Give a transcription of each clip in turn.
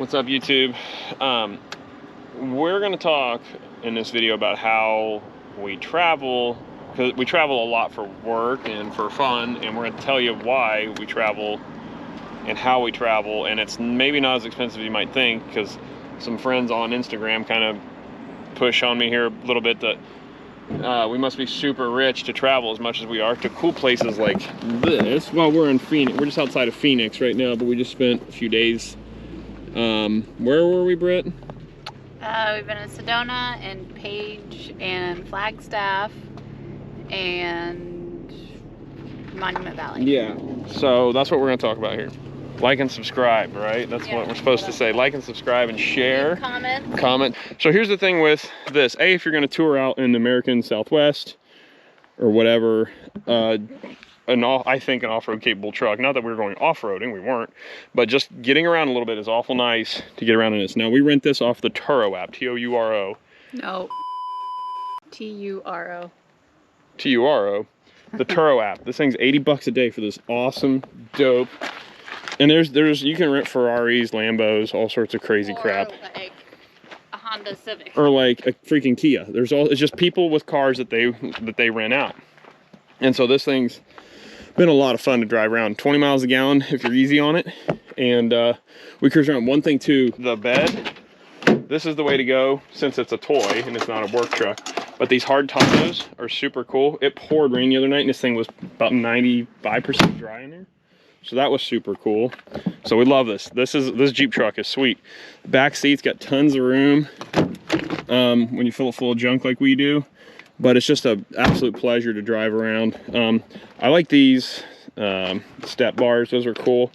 What's up, YouTube? We're going to talk in this video about how we travel, because we travel a lot for work and for fun, and we're going to tell you why we travel and how we travel. And it's maybe not as expensive as you might think, because some friends on Instagram kind of push on me here a little bit that we must be super rich to travel as much as we are to cool places like this. Well, we're in Phoenix. We're just outside of Phoenix right now, but we just spent a few days. Where were we, Britt? We've been in Sedona and Page and Flagstaff and Monument Valley. Yeah, so that's what we're going to talk about here. Like and subscribe, right? That's what we're supposed to say. Like and subscribe and share. Comment. So here's the thing with this. A, if you're going to tour out in the American Southwest or whatever, I think an off-road capable truck, not that we were going off-roading, we weren't, but just getting around a little bit is awful nice to get around in this. Now, we rent this off the Turo app, T-O-U-R-O. No, T-U-R-O. T-U-R-O, the Turo app. This thing's 80 bucks a day for this awesome, dope, and there's you can rent Ferraris, Lambos, all sorts of crazy crap. Like a Honda Civic. Or like a freaking Kia. It's just people with cars that they rent out. And so this thing's been a lot of fun to drive around. 20 miles a gallon if you're easy on it. And we cruise around. One thing too, the bed, this is the way to go since it's a toy and it's not a work truck. But these hard tonneaus are super cool. It poured rain the other night and this thing was about 95% dry in there. So that was super cool. So we love this. This Jeep truck is sweet. Back seat's got tons of room when you fill it full of junk like we do. But it's just an absolute pleasure to drive around. I like these step bars. Those are cool.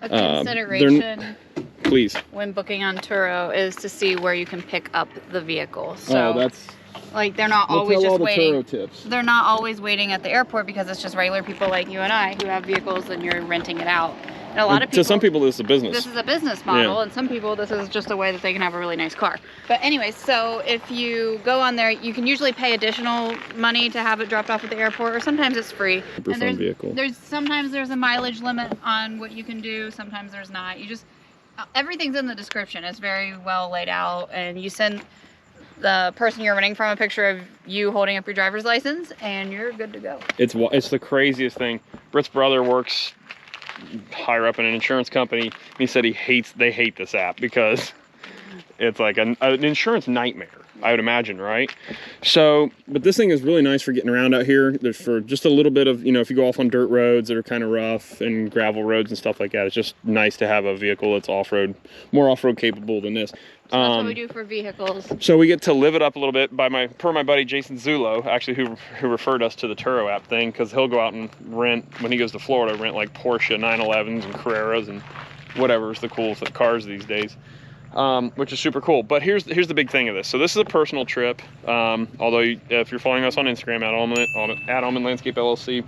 A consideration please, when booking on Turo is to see where you can pick up the vehicle. So that's like they're not always just waiting. Turo tips. They're not always waiting at the airport because it's just regular people like you and I who have vehicles and you're renting it out. And a lot of people, to some people, this is a business. This is a business model, and some people, this is just a way that they can have a really nice car. But anyways, so if you go on there, you can usually pay additional money to have it dropped off at the airport, or sometimes it's free. Super fun vehicle. Sometimes there's a mileage limit on what you can do. Sometimes there's not. You just everything's in the description. It's very well laid out, and you send the person you're renting from a picture of you holding up your driver's license, and you're good to go. It's the craziest thing. Britt's brother works higher up in an insurance company. He said they hate this app because it's like an insurance nightmare, I would imagine, right? So, but this thing is really nice for getting around out here. There's for just a little bit of, if you go off on dirt roads that are kind of rough and gravel roads and stuff like that, it's just nice to have a vehicle that's more off-road capable than this. So that's what we do for vehicles. So we get to live it up a little bit per my buddy Jason Zulo, actually who referred us to the Turo app thing, because he'll go out and rent, when he goes to Florida, rent like Porsche 911s and Carreras and whatever's the cool cars these days, which is super cool. But here's the big thing of this. So this is a personal trip, although if you're following us on Instagram at Auman Landscape LLC,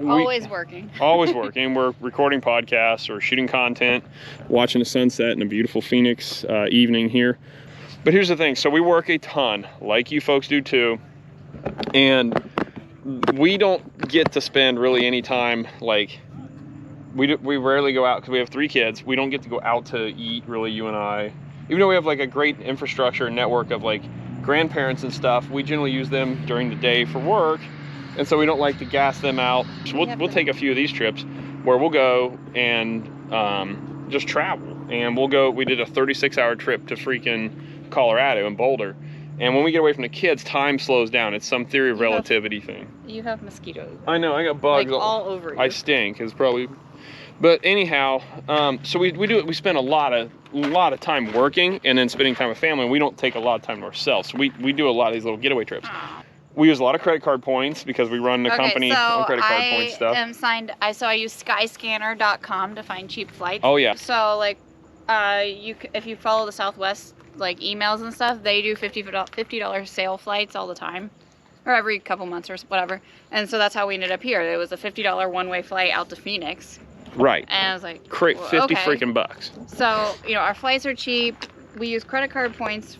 always working. Always working. We're recording podcasts or shooting content, watching the sunset in a beautiful Phoenix evening here. But here's the thing. So we work a ton, like you folks do too. And we don't get to spend really any time, like, we rarely go out because we have 3 kids. We don't get to go out to eat, really, you and I. Even though we have like a great infrastructure and network of like grandparents and stuff, we generally use them during the day for work. And so we don't like to gas them out. So we'll take a few of these trips where we'll go and just travel. And we did a 36-hour trip to freaking Colorado and Boulder. And when we get away from the kids, time slows down. It's some theory of relativity thing. You have mosquitoes. I know, I got bugs like all over you. I stink, is probably. But anyhow, so we spend a lot of time working and then spending time with family. And we don't take a lot of time to ourselves. So we do a lot of these little getaway trips. Aww. We use a lot of credit card points because we run the company on credit card point stuff. So I use skyscanner.com to find cheap flights. Oh yeah. So like, if you follow the Southwest like emails and stuff, they do $50 sale flights all the time, or every couple months or whatever. And so that's how we ended up here. It was a $50 one-way flight out to Phoenix. Right. And I was like, 50 freaking bucks. So our flights are cheap. We use credit card points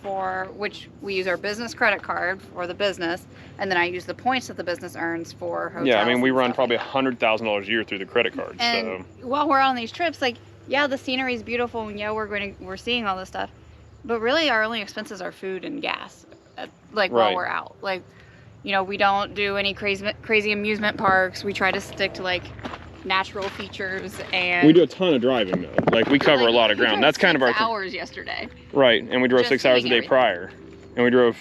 which we use our business credit card for the business, and then I use the points that the business earns for hotels. Yeah, I mean, we run probably $100,000 a year through the credit card. And while we're on these trips, like, yeah, the scenery is beautiful, and yeah, we're seeing all this stuff, but really our only expenses are food and gas, like while Right. we're out. Like, you know, we don't do any crazy amusement parks. We try to stick to like natural features, and We do a ton of driving though. Like we cover like, a lot of we ground. drove That's kind of our 6 hours yesterday. right, and we drove Just 6 hours a doing day everything. prior, and we drove.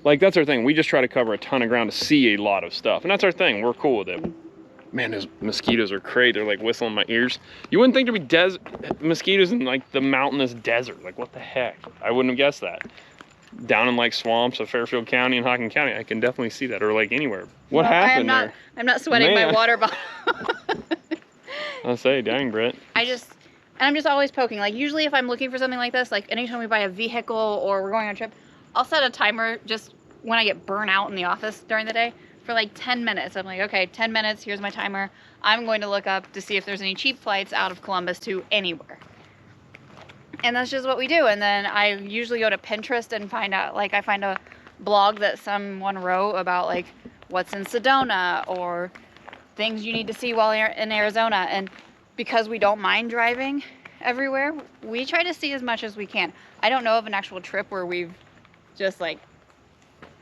Like that's our thing. We just try to cover a ton of ground to see a lot of stuff, and that's our thing. We're cool with it. Man, those mosquitoes are crazy. They're like whistling in my ears. You wouldn't think there'd be mosquitoes in like the mountainous desert. Like what the heck? I wouldn't have guessed that. Down in like swamps of Fairfield County and Hocking County, I can definitely see that, or like anywhere. What happened there? I'm not sweating my Man. water bottle. I'll say, dang, Britt. I'm just always poking. Like usually if I'm looking for something like this, like anytime we buy a vehicle or we're going on a trip, I'll set a timer just when I get burnt out in the office during the day for like 10 minutes. I'm like, okay, 10 minutes, here's my timer. I'm going to look up to see if there's any cheap flights out of Columbus to anywhere. And that's just what we do. And then I usually go to Pinterest and find out, like I find a blog that someone wrote about like what's in Sedona or things you need to see while you're in Arizona. And because we don't mind driving everywhere, we try to see as much as we can. I don't know of an actual trip where we've just like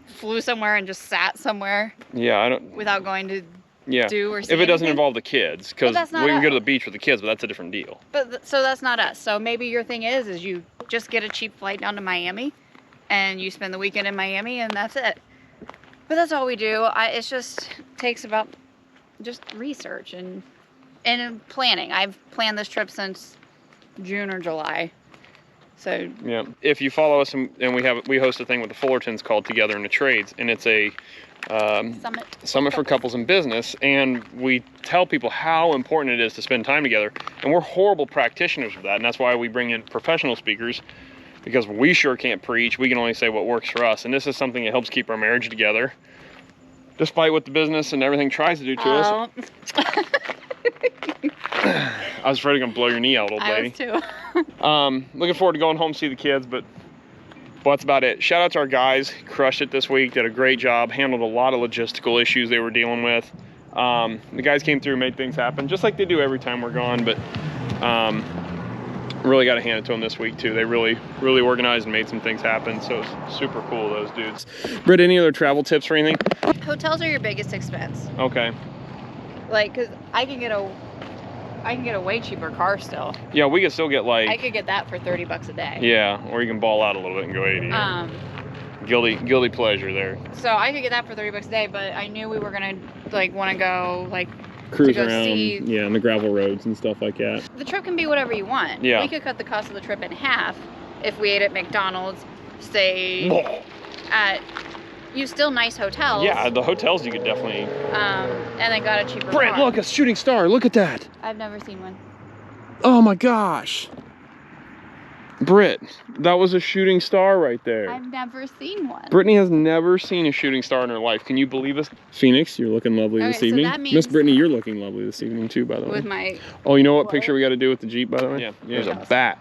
flew somewhere and just sat somewhere Yeah, I don't. without going to Yeah. do or see If it doesn't anything. involve the kids, because that's we not can go to us. the beach with the kids, but that's a different deal. But so that's not us. So maybe your thing is you just get a cheap flight down to Miami, and you spend the weekend in Miami, and that's it. But that's all we do. It just takes about just research and planning. I've planned this trip since June or July. So Yeah. If you follow us, and we host a thing with the Fullertons called Together in the Trades, and it's a summit for couples in business, and we tell people how important it is to spend time together, and we're horrible practitioners of that, and that's why we bring in professional speakers, because we sure can't preach. We can only say what works for us, and this is something that helps keep our marriage together, despite what the business and everything tries to do to us. I was afraid I'm gonna blow your knee out, old lady. I was too. Looking forward to going home to see the kids, but that's about it. Shout out to our guys, crushed it this week, did a great job, handled a lot of logistical issues they were dealing with. The guys came through, made things happen, just like they do every time we're gone, but really got to hand it to them this week too. They really organized and made some things happen, so it's super cool, those dudes. Britt, any other travel tips or anything? Hotels are your biggest expense. Okay. Like, cause I can get a way cheaper car still. Yeah, we could still get I like, could get that for $30 a day. yeah, or you can ball out a little bit and go 80. Guilty pleasure there. So I could get that for $30 a day, but I knew we were gonna like want to go like Cruise to go around, see. yeah, on the gravel roads and stuff like that. The trip can be whatever you want. Yeah. We could cut the cost of the trip in half if we ate at McDonald's, stayed at still nice hotels. Yeah, the hotels you could definitely. And then got a cheaper Brent, car. look, a shooting star. Look at that. I've never seen one. Oh my gosh. Britt, that was a shooting star right there. I've never seen one. Brittany has never seen a shooting star in her life. Can you believe this? Phoenix, you're looking lovely Okay, this so evening. that means- Miss Brittany, you're looking lovely this evening too, by the way. With my Oh, you know what What? picture we got to do with the Jeep, by the way? Yeah, there's a bat.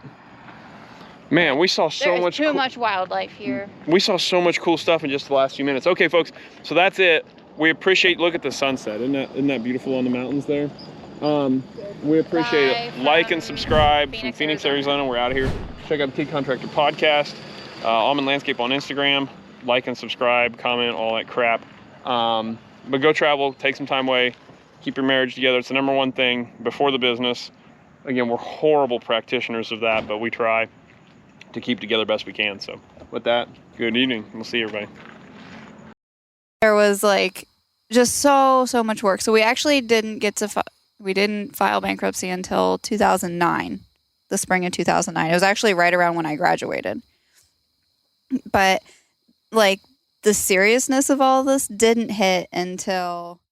Man, we saw so there's much. too much wildlife here. We saw so much cool stuff in just the last few minutes. Okay, folks, so that's it. We appreciate. Look at the sunset. Isn't that beautiful on the mountains there? We appreciate it. Bye Like from and subscribe from Phoenix, Phoenix, Arizona. Arizona. We're out of here. Check out the Kid Contractor Podcast, Auman Landscape on Instagram. Like and subscribe, comment, all that crap. But go travel, take some time away, keep your marriage together. It's the number one thing before the business. Again, we're horrible practitioners of that, but we try to keep together best we can. So with that, good evening. We'll see everybody. There was like just so much work. So we actually didn't get to we didn't file bankruptcy until 2009, the spring of 2009. It was actually right around when I graduated. But like the seriousness of all this didn't hit until